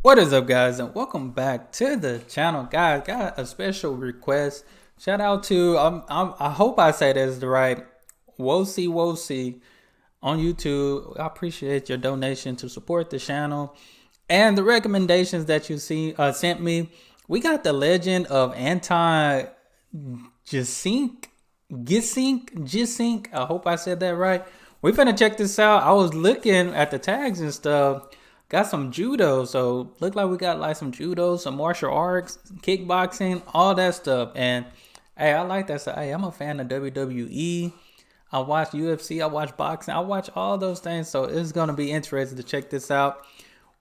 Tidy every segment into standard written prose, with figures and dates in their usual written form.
What is up, guys, and welcome back to the channel. Guys, got a special request. Shout out to I hope I say this the right Wosi on YouTube. I appreciate your donation to support the channel and the recommendations that you sent me. We got the legend of Anton Geesink. I hope I said that right. We finna check this out. I was looking at the tags and stuff. Got some judo, so look like we got like some judo, some martial arts, kickboxing, all that stuff. And hey, I like that stuff. Hey, I'm a fan of WWE. I watch UFC, I watch boxing, I watch all those things. So it's gonna be interesting to check this out.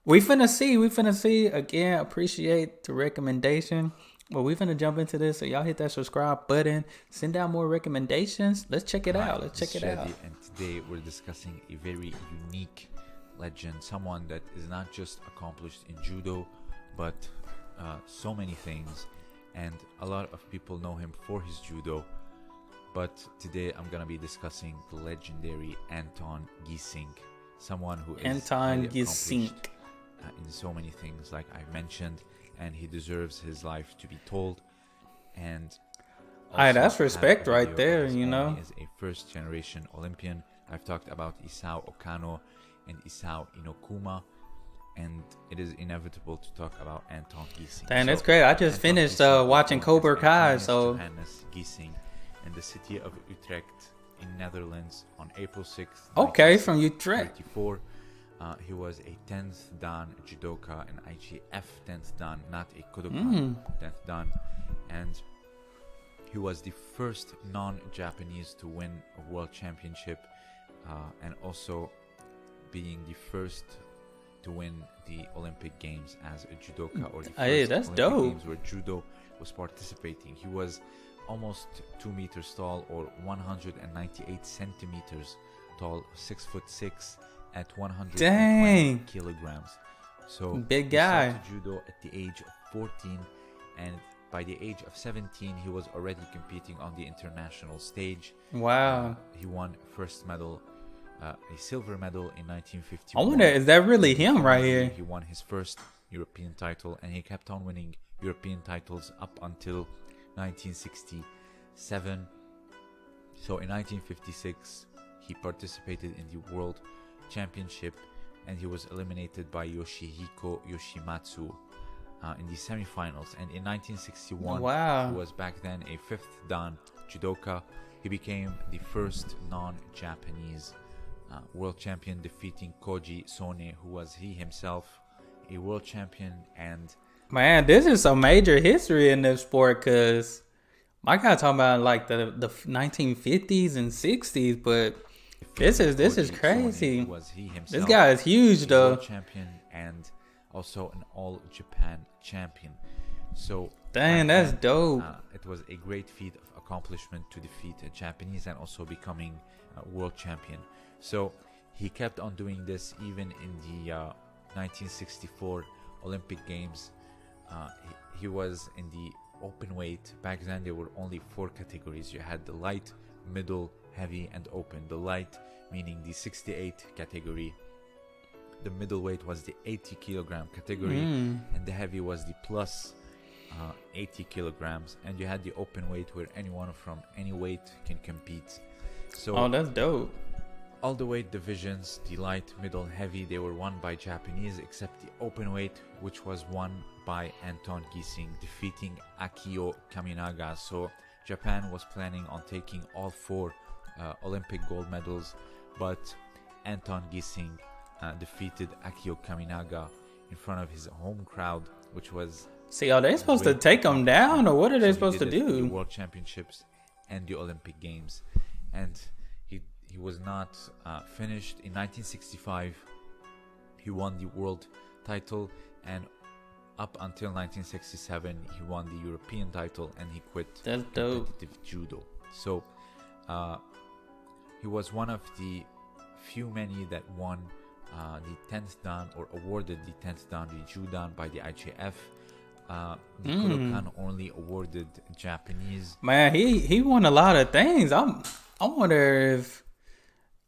We finna see. Again, appreciate the recommendation. But we finna jump into this. So y'all hit that subscribe button. Send out more recommendations. Let's check it out. Let's check it out. And today we're discussing a very unique legend, someone that is not just accomplished in judo, but so many things. And a lot of people know him for his judo. But today I'm gonna be discussing the legendary Anton Geesink, someone who is Anton Geesink in so many things, like I mentioned, and he deserves his life to be told. And hey, that's respect right there, you know. He is a first generation Olympian. I've talked about Isao Okano and Isao Inokuma, and it is inevitable to talk about Anton Geesink. Dang, that's great. I just finished watching Cobra Kai, so Johannes Geesink in the city of Utrecht in Netherlands on April 6th. Okay, from Utrecht. 1934. He was a 10th dan judoka, an IGF 10th dan, not a Kodokan 10th dan, and he was the first non-Japanese to win a world championship, and also being the first to win the Olympic Games as a judoka, or the first that's Olympic dope. Games where judo was participating. He was almost 2 meters tall, or 198 centimeters tall, 6'6" at 120 kilograms. So big guy. He started judo at the age of 14, and by the age of 17 he was already competing on the international stage. Wow. He won first medal, a silver medal in 1951. I wonder, is that really him right here? He won his first European title, and he kept on winning European titles up until 1967. So in 1956 he participated in the World Championship, and he was eliminated by Yoshihiko Yoshimatsu in the semifinals. And in 1961, wow, he was back then a 5th dan judoka. He became the first non-Japanese world champion, defeating Koji Sone, who was he himself a world champion. And man, this is some major history in this sport, because my guy talking about like the 1950s and 60s, but this is crazy. Was he himself this guy is huge though. World champion and also an all Japan champion. So dang, that's dope. It was a great feat of accomplishment to defeat a Japanese and also becoming a world champion. So he kept on doing this even in the 1964 Olympic Games. He was in the open weight. Back then there were only 4 categories. You had the light, middle, heavy, and open. The light meaning the 68 category, the middleweight was the 80 kilogram category, and the heavy was the plus 80 kilograms, and you had the open weight where anyone from any weight can compete. So that's dope. all the weight divisions, the light, middle, heavy, they were won by Japanese, except the open weight, which was won by Anton Geesink, defeating Akio Kaminaga. So Japan was planning on taking all 4 Olympic gold medals, but Anton Geesink defeated Akio Kaminaga in front of his home crowd, which was... See, are they supposed to take him down, or what are they supposed to do? The World Championships and the Olympic Games, and he was not finished. In 1965 he won the world title, and up until 1967 he won the European title, and he quit competitive judo. So he was one of the few many that won the 10th dan, or awarded the 10th dan, the Judan, by the IGF. The Kodokan only awarded Japanese. Man, he won a lot of things. I wonder if,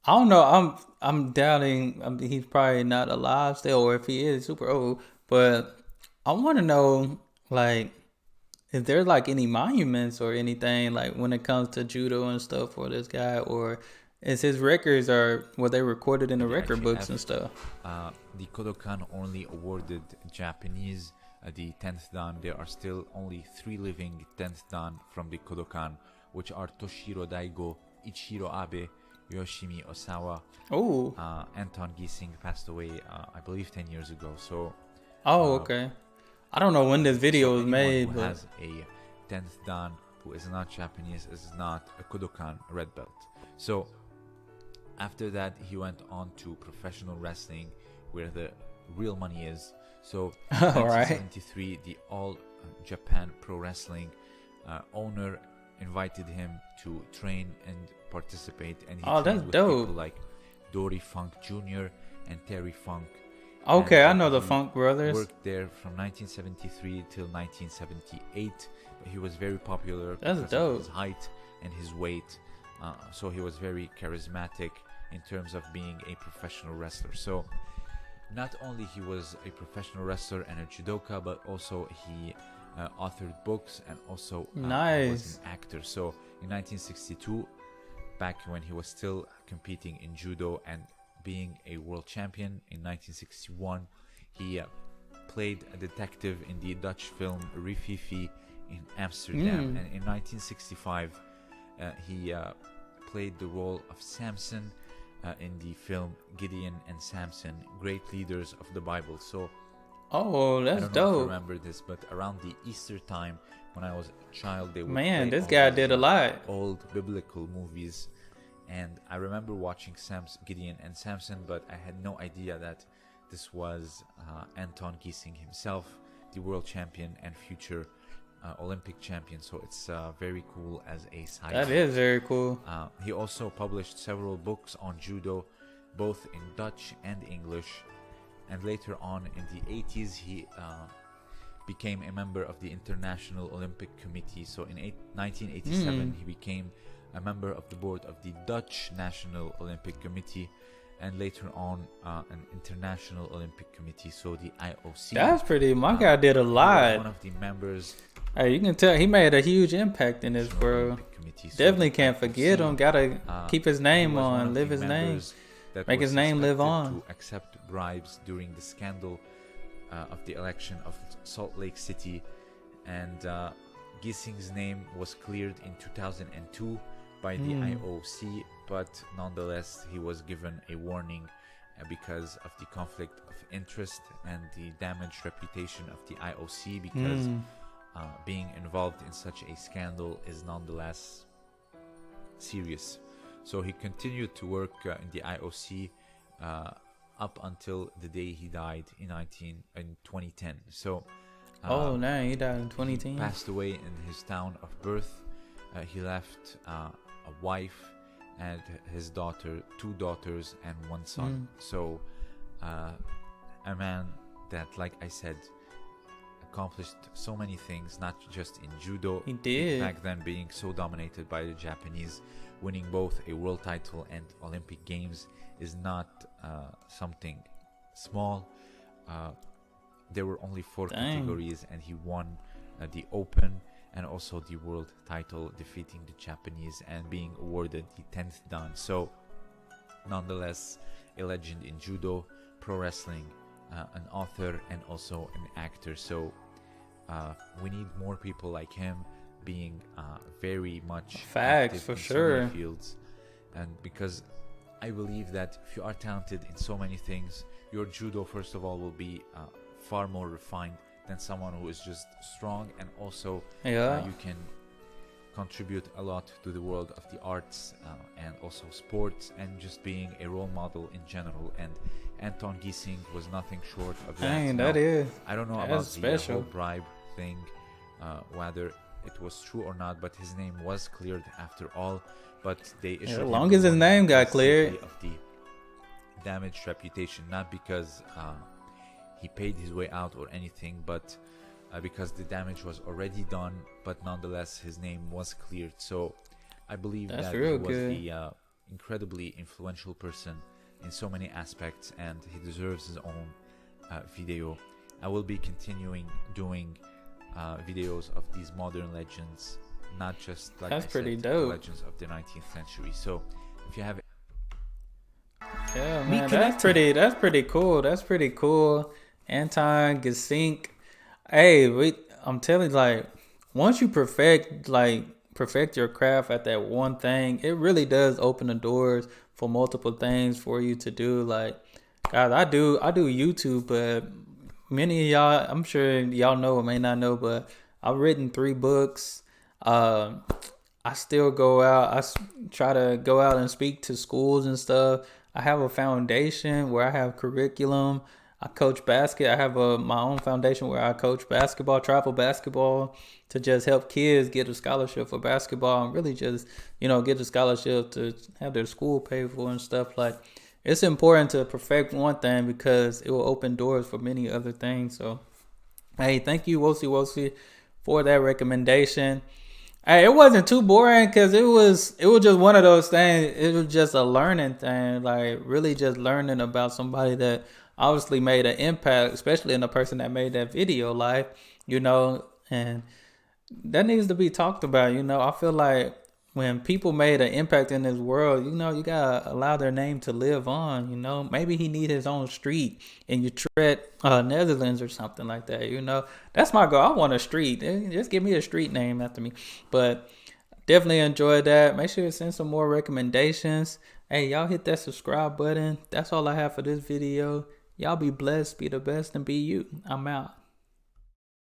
I don't know. I'm doubting. He's probably not alive still, or if he is super old. But I want to know, like, is there like any monuments or anything like when it comes to judo and stuff for this guy, or is his records are were they recorded in the The record books and IGF, stuff? the Kodokan only awarded Japanese the 10th dan. There are still only 3 living 10th dan from the Kodokan, which are Toshiro Daigo, Ichiro Abe, Yoshimi Osawa. Oh, Anton Geesink passed away, I believe, 10 years ago. So, okay. I don't know when this video was anyone made, who but has a 10th dan who is not Japanese is not a Kodokan red belt. So, after that, he went on to professional wrestling, where the real money is. So, All right. 1973, the All Japan Pro Wrestling owner invited him to train and participate, and he Oh, trained that's with dope. people like Dory Funk Jr. and Terry Funk. Okay, I And, know the he Funk Brothers. Worked there from 1973 till 1978. But he was very popular That's because dope. of his height and his weight. So he was very charismatic in terms of being a professional wrestler. So not only he was a professional wrestler and a judoka, but also he authored books and also was Nice. an actor. So in 1962, back when he was still competing in judo and being a world champion, in 1961 he played a detective in the Dutch film Rififi in Amsterdam, and in 1965 he played the role of Samson in the film Gideon and Samson, Great Leaders of the Bible. So Oh, I that's don't know if you dope. remember this, but around the Easter time when I was a child, they would Man, play this all guy these, did a lot. old biblical movies, and I remember watching Gideon and Samson, but I had no idea that this was Anton Geesink himself, the world champion and future Olympic champion. So it's very cool as a side That note. is very cool. He also published several books on judo, both in Dutch and English. And later on in the 80s, he became a member of the International Olympic Committee. So in 1987, he became a member of the board of the Dutch National Olympic Committee, and later on an International Olympic Committee, so the IOC. That's pretty. My guy did a He was lot. one of the members Hey, you can tell he made a huge impact in this of the world. Olympic Committee. So Definitely the can't forget IOC, him. Gotta keep his he name was one on, of live the his name. members that Make was his name live suspected on. to accept bribes during the scandal of the election of Salt Lake City, and Geesink's name was cleared in 2002 by the IOC, but nonetheless he was given a warning because of the conflict of interest and the damaged reputation of the IOC, because being involved in such a scandal is nonetheless serious. So he continued to work in the IOC up until the day he died in 2010. So Oh, nah, he died in he 2010. passed away in his town of birth. He left a wife and his daughter, 2 daughters and 1 son. So a man that, like I said, accomplished so many things, not just in judo. He did. Back then, being so dominated by the Japanese, winning both a world title and Olympic Games is not something small. There were only 4 categories, and he won the Open and also the world title, defeating the Japanese and being awarded the 10th dan. So, nonetheless, a legend in judo, pro wrestling, an author, and also an actor. So, we need more people like him, being very much Facts, active for in so many sure. fields. And because I believe that if you are talented in so many things, your judo, first of all, will be far more refined than someone who is just strong, and also Yeah. you can contribute a lot to the world of the arts and also sports and just being a role model in general. And Anton Geesink was nothing short of that. Dang, Now, that is. I don't know that's about special. the whole bribe thing, whether it was true or not, but his name was cleared after all. But they issued As him long the as his warning name got because cleared. simply of the damaged reputation, not because he paid his way out or anything, but because the damage was already done, but nonetheless his name was cleared. So I believe That's that he real was good. the incredibly influential person in so many aspects, and he deserves his own video. I will be continuing doing videos of these modern legends, not just like That's I pretty said, dope. legends of the 19th century. So if you have Yeah, man, that's pretty cool. That's pretty cool. Anton Geesink. Hey, I'm telling you, like, once you perfect your craft at that one thing, it really does open the doors for multiple things for you to do. Like, guys, I do YouTube, but many of y'all, I'm sure y'all know or may not know, but I've written 3 books. Uh, I still go out. Try to go out and speak to schools and stuff. I have a foundation where I have curriculum. I coach basket. I have my own foundation where I coach basketball, travel basketball, to just help kids get a scholarship for basketball and really just, get a scholarship to have their school paid for and stuff. Like, it's important to perfect one thing because it will open doors for many other things. So, hey, thank you, Wosi, for that recommendation. Hey, it wasn't too boring because it was just one of those things. It was just a learning thing, like really just learning about somebody that obviously made an impact, especially in the person that made that video live, and that needs to be talked about. I feel like when people made an impact in this world, you gotta allow their name to live on. Maybe he need his own street in Utrecht, Netherlands, or something like that. That's my goal. I want a street. Just give me a street name after me. But definitely enjoyed that. Make sure to send some more recommendations. Hey, y'all hit that subscribe button. That's all I have for this video. Y'all be blessed, be the best, and be you. I'm out.